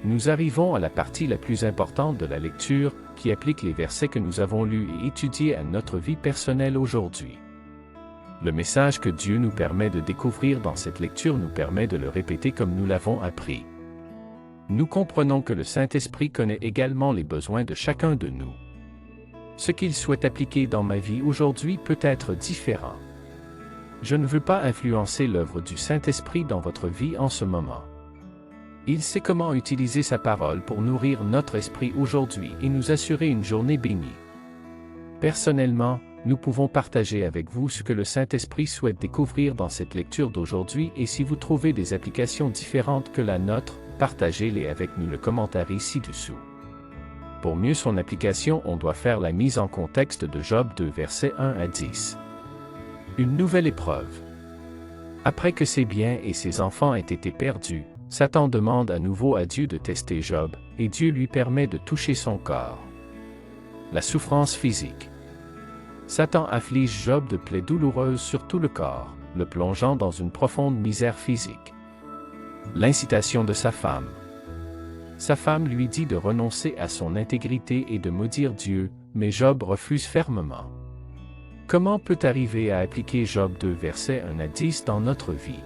Nous arrivons à la partie la plus importante de la lecture, qui applique les versets que nous avons lus et étudiés à notre vie personnelle aujourd'hui. Le message que Dieu nous permet de découvrir dans cette lecture nous permet de le répéter comme nous l'avons appris. Nous comprenons que le Saint-Esprit connaît également les besoins de chacun de nous. Ce qu'il souhaite appliquer dans ma vie aujourd'hui peut être différent. Je ne veux pas influencer l'œuvre du Saint-Esprit dans votre vie en ce moment. Il sait comment utiliser sa parole pour nourrir notre esprit aujourd'hui et nous assurer une journée bénie. Personnellement, nous pouvons partager avec vous ce que le Saint-Esprit souhaite découvrir dans cette lecture d'aujourd'hui et si vous trouvez des applications différentes que la nôtre, partagez-les avec nous le commentaire ci-dessous. Pour mieux son application, on doit faire la mise en contexte de Job 2 versets 1 à 10. Une nouvelle épreuve. Après que ses biens et ses enfants aient été perdus, Satan demande à nouveau à Dieu de tester Job, et Dieu lui permet de toucher son corps. La souffrance physique. Satan afflige Job de plaies douloureuses sur tout le corps, le plongeant dans une profonde misère physique. L'incitation de sa femme. Sa femme lui dit de renoncer à son intégrité et de maudire Dieu, mais Job refuse fermement. Comment peut arriver à appliquer Job 2 versets 1 à 10 dans notre vie?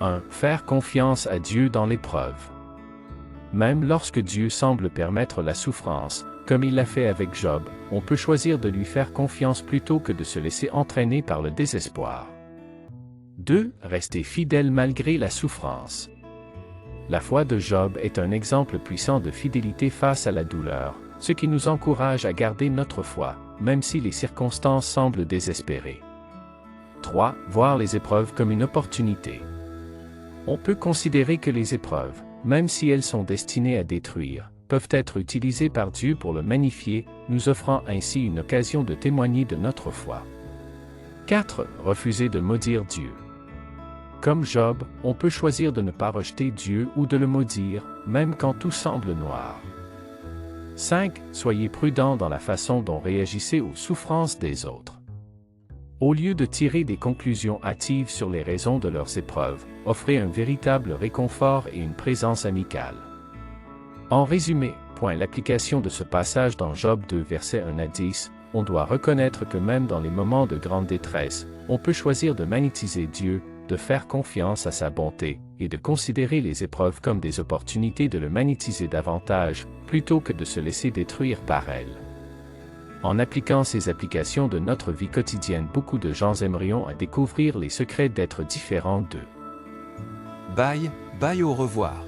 1. Faire confiance à Dieu dans l'épreuve. Même lorsque Dieu semble permettre la souffrance, comme il l'a fait avec Job, on peut choisir de lui faire confiance plutôt que de se laisser entraîner par le désespoir. 2. Rester fidèle malgré la souffrance. La foi de Job est un exemple puissant de fidélité face à la douleur, ce qui nous encourage à garder notre foi, même si les circonstances semblent désespérées. 3. Voir les épreuves comme une opportunité. On peut considérer que les épreuves, même si elles sont destinées à détruire, peuvent être utilisées par Dieu pour le magnifier, nous offrant ainsi une occasion de témoigner de notre foi. 4. Refuser de maudire Dieu. Comme Job, on peut choisir de ne pas rejeter Dieu ou de le maudire, même quand tout semble noir. 5. Soyez prudents dans la façon dont réagissez aux souffrances des autres. Au lieu de tirer des conclusions hâtives sur les raisons de leurs épreuves, offrez un véritable réconfort et une présence amicale. En résumé, l'application de ce passage dans Job 2 versets 1 à 10, on doit reconnaître que même dans les moments de grande détresse, on peut choisir de magnétiser Dieu, de faire confiance à sa bonté, et de considérer les épreuves comme des opportunités de le magnétiser davantage, plutôt que de se laisser détruire par elles. En appliquant ces applications de notre vie quotidienne, beaucoup de gens aimerions à découvrir les secrets d'être différents d'eux. Bye, au revoir.